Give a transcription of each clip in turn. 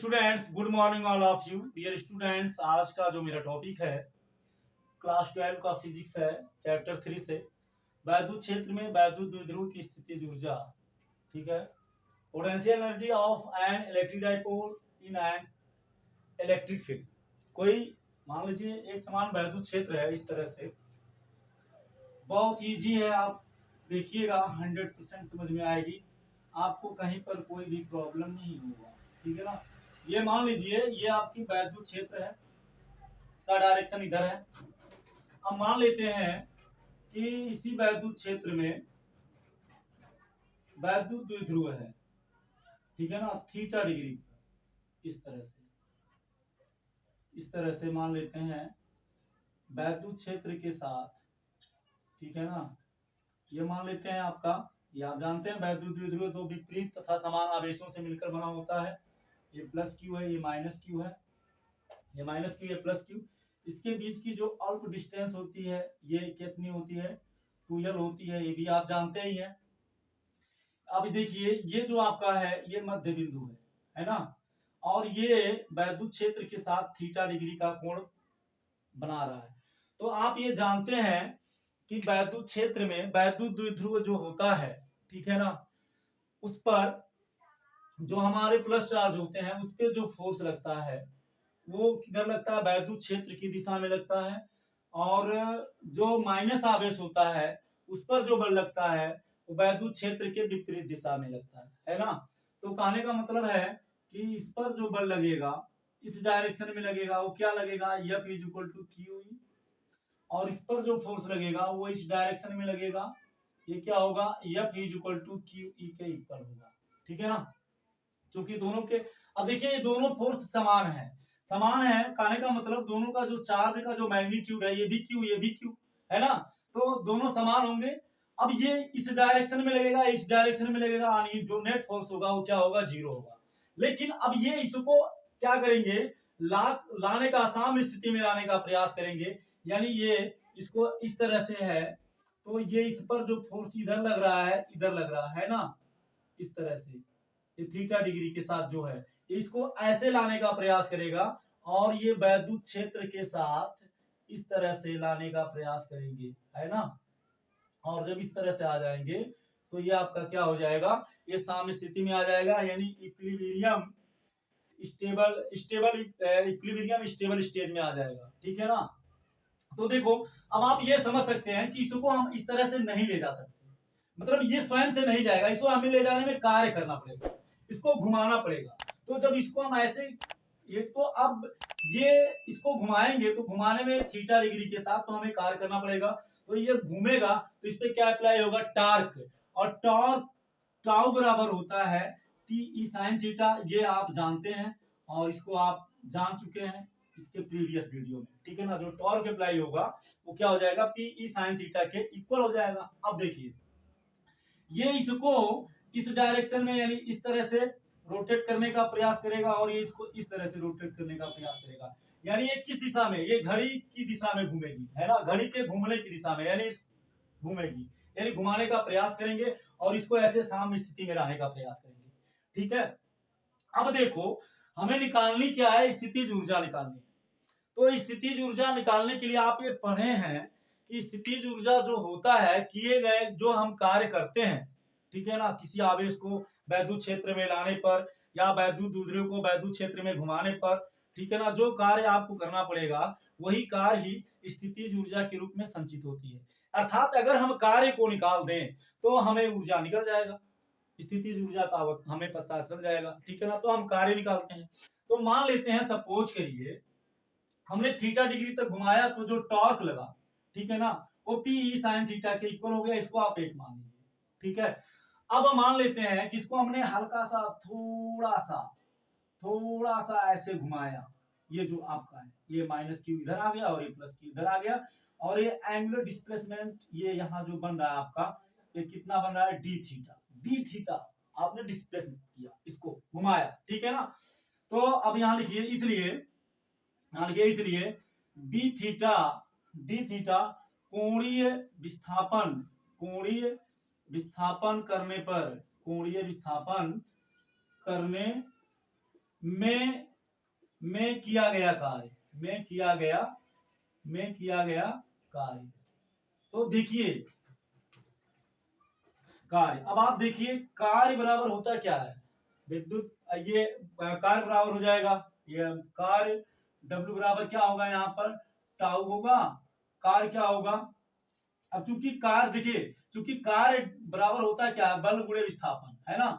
Students, good morning all of you. Dear students, आज का जो मेरा टॉपिक है क्लास 12 का फिजिक्स है, चैप्टर 3 से वैद्युत क्षेत्र में वैद्युत द्विध्रुव की स्थितिज ऊर्जा। ठीक है। Potential energy of an electric dipole in an electric field. कोई मान लीजिए एक समान वैद्युत क्षेत्र है, इस तरह से बहुत इजी है, आप देखिएगा 100% समझ में आएगी, आपको कहीं पर कोई भी प्रॉब्लम नहीं होगा। ठीक है ना। ये मान लीजिए ये आपकी वैद्युत क्षेत्र है, इसका डायरेक्शन इधर है। अब मान लेते हैं कि इसी वैद्युत क्षेत्र में वैद्युत द्विध्रुव है, ठीक है ना, थीटा डिग्री, इस तरह से मान लेते हैं वैद्युत क्षेत्र के साथ। ठीक है ना। ये मान लेते हैं आपका, ये आप जानते हैं वैद्युत द्विध्रुव दो विपरीत तथा समान आवेशों से मिलकर बना होता है। ये प्लस क्यू है, ये माइनस क्यू है, ये माइनस क्यू, ये प्लस क्यू। इसके बीच की जो अल्प डिस्टेंस होती है ये कितनी होती है, 2l होती है, ये भी आप जानते ही हैं। अब देखिए ये जो आपका है ये मध्य बिंदु है ना, और ये वैद्युत क्षेत्र के साथ थीटा डिग्री का कोण बना रहा है। तो आप ये जानते हैं कि वैद्युत क्षेत्र में वैद्युत द्विध्रुव जो होता है, ठीक है ना, उस पर जो हमारे प्लस चार्ज होते हैं उस पर जो फोर्स लगता है वो किधर लगता है, वैद्युत क्षेत्र की दिशा में लगता है, और जो माइनस आवेश होता है उस पर जो बल लगता है वो वैद्युत क्षेत्र के विपरीत दिशा में लगता है ना। तो कहने का मतलब है कि इस पर जो बल लगेगा इस डायरेक्शन में लगेगा, वो क्या लगेगा, F = QE, और इस पर जो फोर्स लगेगा वो इस डायरेक्शन में लगेगा, ये क्या होगा, F = QE के इक्वल होगा। ठीक है ना। क्योंकि दोनों के, अब देखिए ये दोनों फोर्स समान है, कहने का मतलब दोनों का जो चार्ज का जो मैग्नीट्यूड है, ये भी क्यू ये भी क्यू है ना, तो दोनों समान होंगे। अब ये इस डायरेक्शन में लगेगा, इस डायरेक्शन में लगेगा, यानी जो नेट फोर्स होगा वो क्या होगा, 0 होगा। लेकिन अब ये इसको क्या करेंगे, लाने का, साम्य स्थिति में लाने का प्रयास करेंगे, यानी ये इसको इस तरह से है तो ये इस पर जो फोर्स इधर लग रहा है, इधर लग रहा है ना, इस तरह से ये थीटा डिग्री के साथ जो है इसको ऐसे लाने का प्रयास करेगा, और ये वैद्युत क्षेत्र के साथ इस तरह से लाने का प्रयास करेंगे, है ना। और जब इस तरह से आ जाएंगे तो ये आपका क्या हो जाएगा, ये साम्य स्थिति में आ जाएगा, यानी इक्विलिब्रियम स्टेबल स्टेज में आ जाएगा। ठीक है ना। तो देखो अब आप ये समझ सकते हैं कि इसको हम इस तरह से नहीं ले जा सकते, मतलब ये स्वयं से नहीं जाएगा, इसको हमें ले जाने में कार्य करना पड़ेगा, इसको घुमाना पड़ेगा। तो जब इसको हम ऐसे, ये तो अब ये इसको घुमाएंगे तो घुमाने में थीटा डिग्री के साथ तो हमें कार्य करना पड़ेगा, तो ये घूमेगा तो इस पे क्या अप्लाई होगा, टार्क, और टॉर्क टाउ बराबर होता है टी साइन थीटा, ये आप जानते हैं और इसको आप जान चुके हैं इसके प्रीवियस वीडियो में। ठीक है ना। जो टॉर्क अप्लाई होगा वो क्या हो जाएगा, पी साइन थीटा के इक्वल हो जाएगा। अब देखिए ये इसको इस डायरेक्शन में यानी इस तरह से रोटेट करने का प्रयास करेगा, और ये इसको इस तरह से रोटेट करने का प्रयास करेगा, यानी ये किस दिशा में, ये घड़ी की दिशा में घूमेगी, है ना, घड़ी के घूमने की दिशा में, यानी घूमेगी, यानी घुमाने का प्रयास करेंगे और इसको ऐसे साम्य स्थिति में लाने का प्रयास करेंगे। ठीक है। अब देखो हमें निकालनी क्या है, स्थितिज ऊर्जा निकालनी है। तो स्थितिज ऊर्जा निकालने के लिए आप ये पढ़े हैं कि स्थितिज ऊर्जा जो होता है, किए गए जो हम कार्य करते हैं, ठीक है ना, किसी आवेश को वैद्युत क्षेत्र में लाने पर या वैद्युत द्विध्रुव को वैद्युत क्षेत्र में घुमाने पर, ठीक है ना, जो कार्य आपको करना पड़ेगा वही कार्य ही स्थितिज ऊर्जा के रूप में संचित होती है। अर्थात अगर हम कार्य को निकाल दें तो हमें ऊर्जा निकल जाएगा, स्थितिज ऊर्जा का हमें पता चल जाएगा। ठीक है ना। तो हम कार्य निकालते हैं, तो मान लेते हैं सपोज करिए हमने थीटा डिग्री तक घुमाया तो जो टॉर्क लगा, ठीक है ना, वो पी साइन थीटा के इक्वल हो गया, इसको आप 1 मान लीजिए। ठीक है। अब मान लेते हैं कि इसको हमने हल्का सा थोड़ा सा ऐसे घुमाया, ये जो आपका है ये माइनस क्यू इधर आ गया और ये प्लस क्यू इधर आ गया, और ये एंगुलर डिस्प्लेसमेंट ये यहाँ जो बन रहा है आपका, ये कितना बन रहा है, डी थीटा आपने डिस्प्लेस किया, इसको घुमाया। ठीक है ना। तो अब यहाँ लिखिए, इसलिए डी थीटा कोणीय विस्थापन करने में किया गया कार्य, में किया गया कार्य। तो देखिए कार्य, अब आप देखिए कार्य बराबर होता क्या है, विद्युत, ये कार्य बराबर हो जाएगा, ये कार्य W बराबर क्या होगा, यहाँ पर टाउ होगा, कार्य क्या होगा। अब चूंकि कार्य देखिए, चूंकि कार्य बराबर होता है क्या है, बल गुणे विस्थापन, है ना।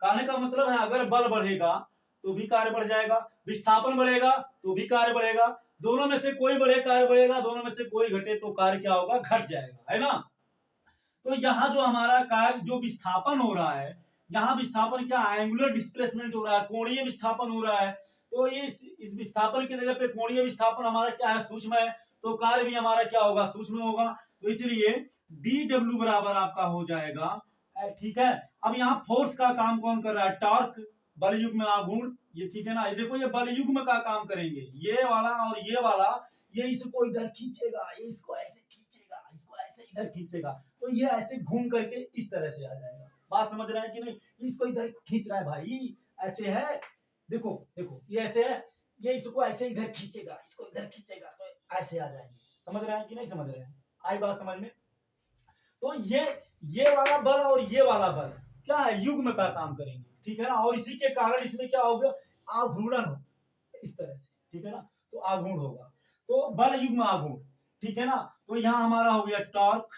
कहने का मतलब है अगर बल बढ़ेगा तो भी कार्य बढ़ जाएगा, विस्थापन बढ़ेगा तो भी कार्य बढ़ेगा, दोनों में से कोई बढ़े कार्य बढ़ेगा, दोनों में से कोई घटे तो कार्य क्या होगा, घट जाएगा, है ना। तो यहाँ जो हमारा कार्य जो विस्थापन हो रहा है, यहाँ विस्थापन क्या, एंगुलर डिस्प्लेसमेंट हो रहा है, कोणीय विस्थापन हो रहा है। तो इस विस्थापन की जगह पे कोणीय विस्थापन हमारा क्या है, सूक्ष्म है, तो कार्य भी हमारा क्या होगा, सूक्ष्म होगा। तो इसलिए डी डब्ल्यू बराबर आपका हो जाएगा, ठीक है। अब यहाँ फोर्स का काम कौन कर रहा है, टॉर्क, बल युग्म आघूर्ण, ये ठीक है ना। ये देखो ये बल युग्म का काम करेंगे, ये वाला और ये वाला, ये इसको इधर खींचेगा, ये इसको ऐसे खींचेगा, इसको ऐसे इधर खींचेगा, तो ये ऐसे घूम करके इस तरह से आ जाएगा। बात समझ रहे हैं कि नहीं, इसको इधर खींच रहा है भाई, ऐसे है, देखो देखो ये ऐसे है, ये इसको ऐसे इधर खींचेगा, इसको इधर खींचेगा, तो ऐसे आ जाएंगे। समझ रहे हैं कि नहीं समझ रहे हैं, आई बात समझ में। तो ये वाला बल और ये वाला बल क्या है, युग्म का काम करेंगे, ठीक है ना। और इसी के कारण इसमें क्या होगा, आघूर्णन हो, इस तरह से, ठीक है ना। तो आघूर्ण होगा, तो बल युग्म आघूर्ण, ठीक है ना। तो यहाँ हमारा हो गया टॉर्क,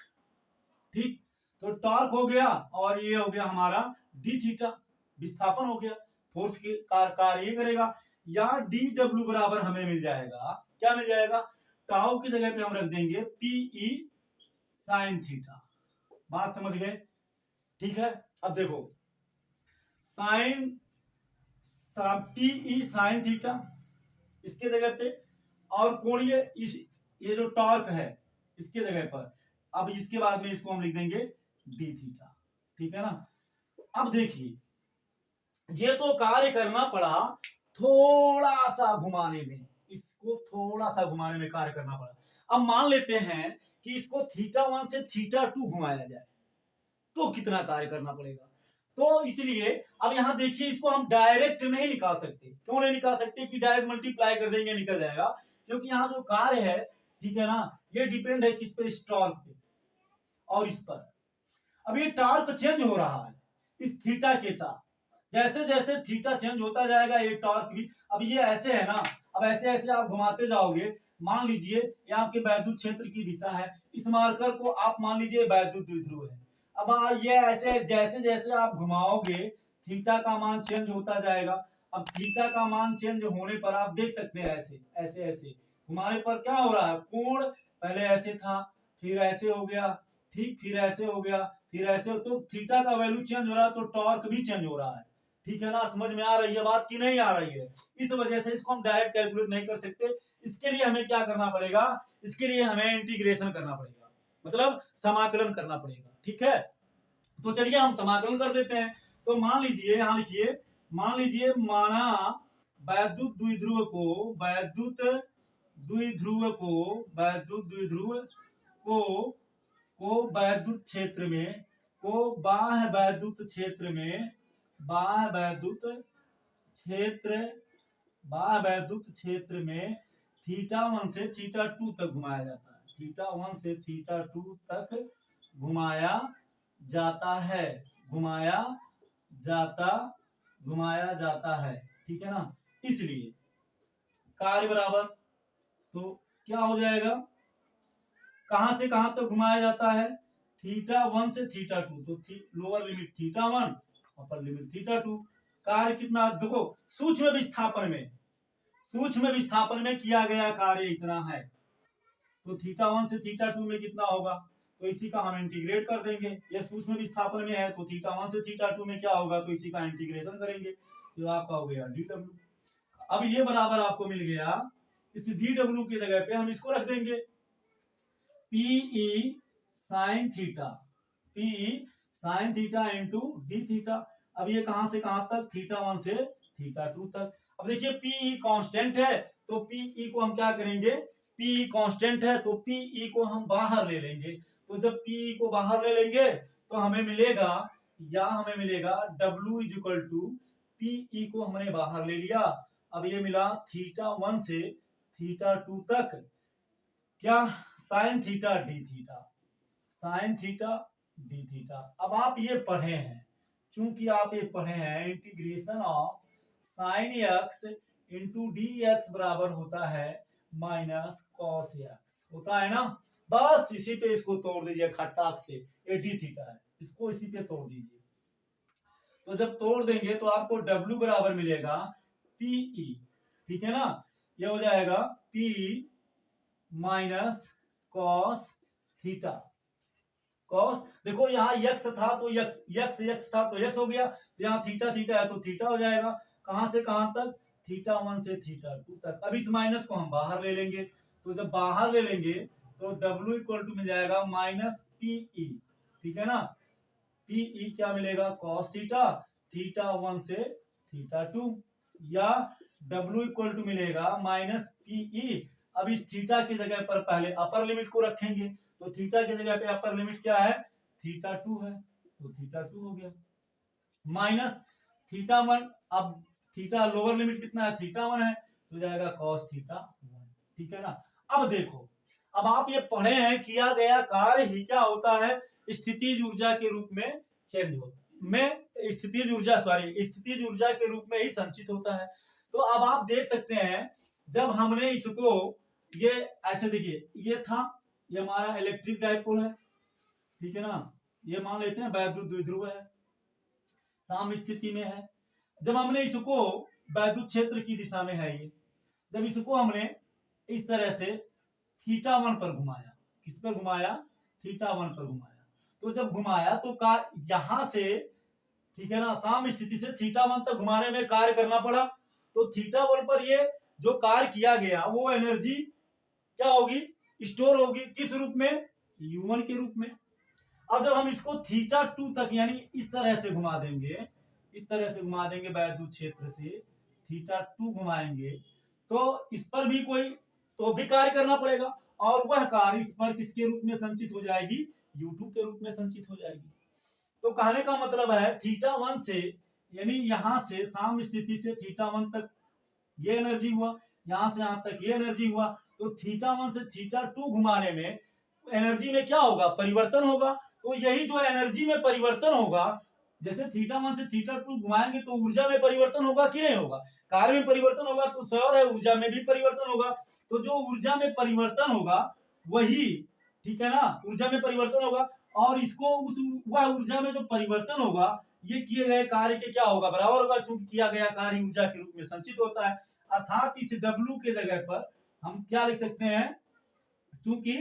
ठीक, तो टॉर्क हो गया, और ये हो गया हमारा डी थीटा, विस्थापन हो गया, फोर्स के कार्य ये करेगा। या डी डब्ल्यू बराबर हमें मिल जाएगा, क्या मिल जाएगा, टाउ की जगह पे हम रख देंगे पीई साइन थीटा। बात समझ गए, ठीक है। अब देखो साइन पीई साइन थीटा इसके जगह पे, और कोणीय इस, ये जो टॉर्क है इसके जगह पर, अब इसके बाद में इसको हम लिख देंगे डी थीटा, ठीक है ना। अब देखिए ये तो कार्य करना पड़ा थोड़ा सा घुमाने में, इसको थोड़ा सा घुमाने में कार्य करना पड़ा। अब मान लेते हैं कि इसको थीटा 1 से थीटा 2 घुमाया जाए, तो कितना कार्य करना पड़ेगा। तो इसलिए अब यहां देखिए, इसको हम डायरेक्ट नहीं निकाल सकते, क्यों नहीं निकाल सकते, कि डायरेक्ट मल्टीप्लाई कर देंगे निकल जाएगा, क्योंकि यहाँ जो कार्य है, ठीक है ना, ये डिपेंड है किस पे, इस टॉर्क पे और इस पर। अब ये टॉर्क चेंज हो रहा है इस थीटा के साथ, जैसे जैसे थीटा चेंज होता जाएगा ये टॉर्क भी। अब ये ऐसे है ना, अब ऐसे ऐसे आप घुमाते जाओगे, मान लीजिए ये आपके वैद्युत क्षेत्र की दिशा है, इस मार्कर को आप मान लीजिए वैद्युत द्विध्रुव है। अब ये ऐसे जैसे जैसे आप घुमाओगे थीटा का मान चेंज होता जाएगा। अब थीटा का मान चेंज होने पर आप देख सकते हैं ऐसे ऐसे ऐसे घुमाने पर क्या हो रहा है, कोण पहले ऐसे था, फिर ऐसे हो गया, ठीक, फिर ऐसे हो गया, फिर ऐसे, तो थीटा का वैल्यू चेंज हो रहा है, तो टॉर्क भी चेंज हो रहा है, ठीक है ना। समझ में आ रही है बात कि नहीं आ रही है। इस वजह से इसको हम डायरेक्ट कैलकुलेट नहीं कर सकते, इसके लिए हमें क्या करना पड़ेगा, इसके लिए हमें इंटीग्रेशन करना पड़ेगा, मतलब समाकलन करना पड़ेगा, ठीक है। तो चलिए हम समाकलन कर देते हैं। तो मान लीजिए, यहां लिखिए, मान लीजिए माना वैद्युत द्विध्रुव को, वैद्युत द्विध्रुव को, वैद्युत द्विध्रुव को वैद्युत क्षेत्र में, को बाह्य वैद्युत क्षेत्र में, बाह्य वैद्युत क्षेत्र, बाह्य वैद्युत क्षेत्र में थीटा 1 से थीटा 2 तक घुमाया जाता है, थीटा 1 से थीटा 2 तक घुमाया जाता है, घुमाया जाता है, ठीक है ना। इसलिए कार्य बराबर, तो क्या हो जाएगा, कहां से कहां तक घुमाया जाता है, थीटा 1 से थीटा 2, तो lower limit theta 1, upper limit theta 2। कार्य कितना, देखो सूक्ष्म विस्थापन में किया गया कार्य इतना है, तो थीटा 1 से थीटा 2 में कितना होगा, तो इसी का हम इंटीग्रेट कर देंगे। ये सूक्ष्म विस्थापन में है, तो थीटा 1 से थीटा 2 में क्या होगा, तो इसी का इंटीग्रेशन करेंगे, तो आपका हो गया डी डब्ल्यू। अब ये बराबर आपको मिल गया, इस डी डब्ल्यू की जगह पे हम इसको रख देंगे PE sine theta, PE sine theta into d theta. अब ये कहां से कहां तक, थीटा 1 से थीटा 2 तक। अब देखिए पीई कांस्टेंट है, तो पीई को हम क्या करेंगे, पीई कांस्टेंट है तो पीई को हम बाहर ले लेंगे। तो जब पीई को बाहर ले लेंगे तो हमें मिलेगा, या हमें मिलेगा W is equal to PE को हमने बाहर ले लिया। अब ये मिला θ1 से θ2 तक क्या sine theta D theta, sine theta D theta. अब आप ये पढ़े हैं, चूंकि आप ये पढ़े हैं integration of sine x into D x बराबर होता है माइनस कॉस एक्स, होता है ना। बस इसी पे इसको तोड़ दीजिए खट्टाक से, ये डी थीटा है, इसको इसी पे तोड़ दीजिए। तो जब तोड़ देंगे तो आपको W बराबर मिलेगा पीई, ठीक है ना। ये हो जाएगा P minus cos theta. Cos देखो यहाँ यक्स था तो यक्स था तो यक्स हो गया, तो यहाँ थीटा थीटा है तो थीटा हो जाएगा। कहां से कहां तक, θ1 से θ2 तक। अब इस माइनस को हम बाहर ले लेंगे, तो जब बाहर ले लेंगे तो W इक्वल टू मिल जाएगा माइनस पीई, ठीक है ना। पीई क्या मिलेगा, कॉस थीटा, θ1 से θ2, या W इक्वल टू मिलेगा माइनस पीई। अब इस थीटा की जगह पर पहले अपर लिमिट को रखेंगे, तो थीटा की जगह पे अपर लिमिट क्या है, θ2 है, तो θ2 हो गया माइनस θ1। अब थीटा लोअर लिमिट कितना है, θ1 है, तो जाएगा कॉस θ1, ठीक है ना। अब देखो, अब आप ये पढ़े हैं किया गया कार्य ही क्या होता है, स्थितिज ऊर्जा के रूप में चेंज हो में स्थितिज ऊर्जा के रूप में ही संचित होता है। तो अब आप देख सकते हैं जब हमने इसको ये ऐसे देखिए, ये था, ये हमारा इलेक्ट्रिक डाइपोल है, ठीक है ना। ये मान लेते हैं वैद्युत द्विध्रुव है, साम स्थिति में है। जब हमने इसको वैद्युत क्षेत्र की दिशा में है ये, जब इसको हमने इस तरह से θ1 पर घुमाया, किस पर घुमाया, θ1 पर घुमाया, तो जब घुमाया तो यहां से, ठीक है ना, साम स्थिति से θ1 तक घुमाने में कार्य करना पड़ा। तो θ1 पर ये जो कार्य किया गया वो एनर्जी क्या होगी, स्टोर होगी, किस रूप में, U1 के रूप में। अब जब हम इसको θ2 तक यानी इस तरह से घुमा देंगे, इस तरह से घुमा देंगे वैद्युत क्षेत्र से θ2 घुमाएंगे, तो इस पर भी कोई तो भी कार्य करना पड़ेगा, और वह कार्य इस पर किसके रूप में संचित हो जाएगी, U2 के रूप में संचित हो जाएगी। तो कहने का मतलब है θ1 से यानी यहां से साम स्थिति से θ1 तक ये एनर्जी हुआ, यहां से यहां तक ये एनर्जी हुआ, तो θ1 से θ2 घुमाने में एनर्जी में क्या होगा, परिवर्तन होगा। तो यही जो एनर्जी में परिवर्तन होगा, जैसे θ1 से θ2 घुमाएंगे तो ऊर्जा में परिवर्तन होगा कि नहीं होगा, कार्य में परिवर्तन होगा, तो सौर है ऊर्जा में भी परिवर्तन होगा। तो जो ऊर्जा में परिवर्तन होगा वही, ठीक है ना, ऊर्जा में परिवर्तन होगा, और इसको उस वह ऊर्जा में जो परिवर्तन होगा ये किए गए कार्य के क्या होगा, बराबर होगा, चूंकि किया गया कार्य ऊर्जा के रूप में संचित होता है। अर्थात इस W के जगह पर हम क्या लिख सकते हैं, चूंकि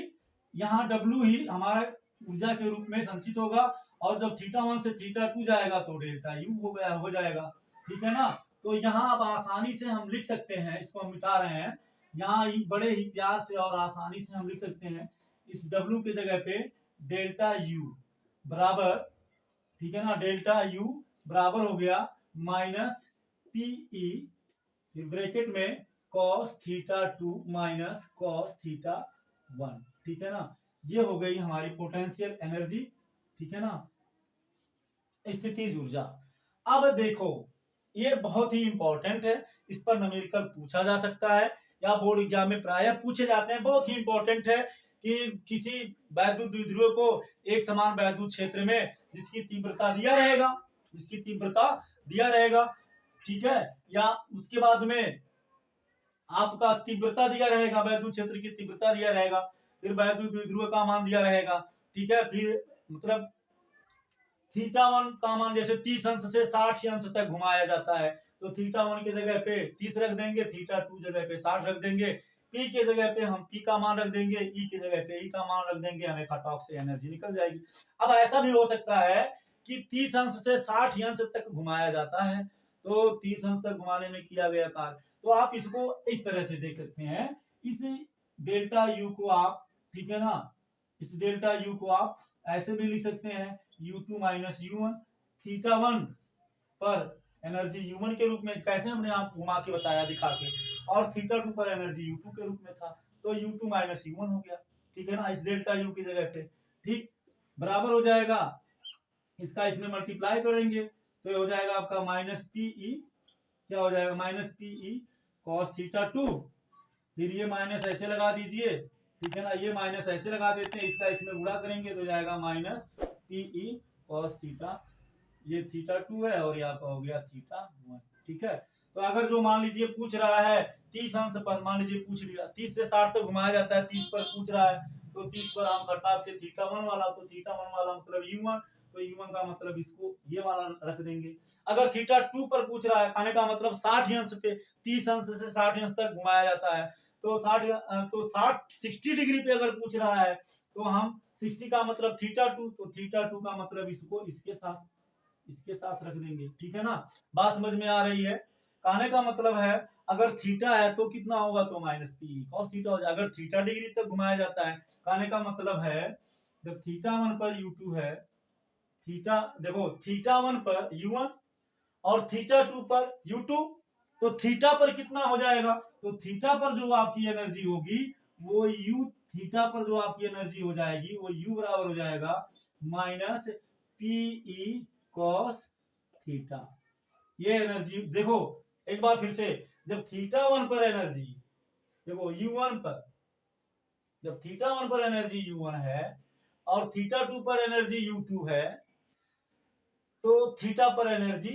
यहाँ W ही हमारा ऊर्जा के रूप में संचित होगा, और जब θ1 से θ2 जाएगा तो डेल्टा U हो जाएगा, ठीक है ना। तो यहाँ अब आसानी से हम लिख सकते हैं, इसको हम मिटा रहे हैं, यहाँ बड़े ही प्यार से और आसानी से हम लिख सकते हैं इस W की जगह पे डेल्टा U बराबर, ठीक है ना, डेल्टा U बराबर हो गया माइनस पीई, फिर ब्रैकेट में cos θ2 माइनस cos θ1, ठीक है ना। ये हो गई हमारी पोटेंशियल एनर्जी, ठीक है ना, स्थितिज ऊर्जा। अब देखो ये बहुत ही इंपॉर्टेंट है, इस पर न्यूमेरिकल पूछा जा सकता है या बोर्ड एग्जाम में प्रायः पूछे जाते हैं। बहुत ही इंपॉर्टेंट है कि किसी वैद्युत द्विध्रुव को एक समान वैद्युत क्षेत्र में जिसकी तीव्रता दिया रहेगा, ठीक है, या उसके बाद में आपका तीव्रता दिया रहेगा, वैद्युत क्षेत्र की तीव्रता दिया रहेगा, फिर वैद्युत द्विध्रुव का मान दिया रहेगा, ठीक है, फिर मतलब θ1 का मान जैसे 30 अंश से 60 अंश तक घुमाया जाता है, तो θ1 की जगह पे 30 रख देंगे, θ2 जगह पे 60 रख देंगे, P के जगह पे हम P का मान रख देंगे, E की जगह पे E का मान रख देंगे, हमें कटऑफ से एनर्जी निकल जाएगी। अब ऐसा भी हो सकता है कि 30 अंश से 60 अंश तक घुमाया जाता है, तो 30 अंश तक घुमाने में किया गया कार्य, तो आप इसको इस तरह से देख सकते हैं, इस डेल्टा U को आप, ठीक है ना, इस डेल्टा U को आप ऐसे भी लिख सकते हैं U2 माइनस U1, θ1 पर एनर्जी U1 के रूप में, कैसे हमने आप घुमा के बताया दिखा के, और θ2 पर एनर्जी U2 के रूप में था, तो U2 माइनस U1 हो गया, ठीक है ना, इस डेल्टा U की जगह पे, ठीक, बराबर हो जाएगा, इसका इसमें मल्टीप्लाई करेंगे तो ये हो जाएगा आपका माइनस पीई क्या हो जाएगा माइनस पीई कॉस थीटा 2। फिर ये माइनस ऐसे लगा दीजिए, ठीक है ना, ये माइनस ऐसे लगा देते हैं, इसका इसमें गुणा करेंगे तो जाएगा माइनस पीई कॉस थीटा, ये थीटा 2 है और यहाँ का हो गया थीटा 1। ठीक है, तो अगर जो मान लीजिए पूछ रहा है 30 अंश पर, मान लीजिए पूछ लिया 30 से 60 तक घुमाया जाता है, 30 पर पूछ रहा है तो 30 पर हम फटाक से थीटा 1 वाला, तो थीटा 1 वाला मतलब u1, तो u1 का मतलब इसको ये वाला रख देंगे। अगर थीटा 2 पर पूछ रहा है, कहने का मतलब 60 अंश पे, 30 अंश से 60 अंश तक घुमाया जाता है, तो 60 डिग्री पे अगर पूछ रहा है तो हम 60 का मतलब थीटा 2, तो थीटा 2 का मतलब इसको इसके साथ रख देंगे। ठीक है ना, बात समझ में आ रही है? कहने का मतलब है अगर थीटा है तो कितना होगा, तो माइनस पी कॉस थीटा हो जाएगा। अगर थीटा डिग्री तक घुमाया जाता है, कहने का मतलब है जब थीटा 1 पर u2 है, थीटा देखो थीटा 1 पर u1 और थीटा 2 पर u2, तो थीटा पर कितना हो जाएगा, तो थीटा पर जो आपकी एनर्जी होगी वो u, थीटा पर जो आपकी एनर्जी हो जाएगी वो u बराबर हो जाएगा माइनस पीई कॉस थीटा। ये एनर्जी देखो एक बार फिर से, जब थीटा 1 पर एनर्जी देखो u1 पर, जब थीटा 1 पर एनर्जी u1 है और थीटा 2 पर एनर्जी u2 है, तो थीटा पर एनर्जी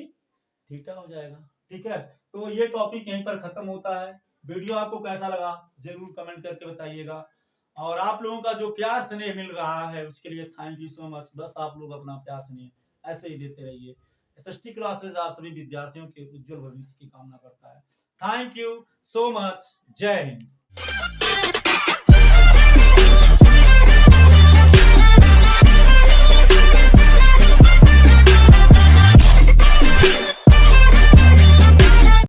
थीटा हो जाएगा। ठीक है, तो ये टॉपिक यहीं पर खत्म होता है। वीडियो आपको कैसा लगा जरूर कमेंट करके बताइएगा, और आप लोगों का जो प्यार स्नेह मिल रहा है उसके लिए थैंक यू सो मच। बस आप लोग अपना प्यार स्नेह ऐसे ही देते रहिए। एसएसटी क्लासेस आप सभी विद्यार्थियों के उज्जवल भविष्य की कामना करता है। थैंक यू सो मच, जय हिंद।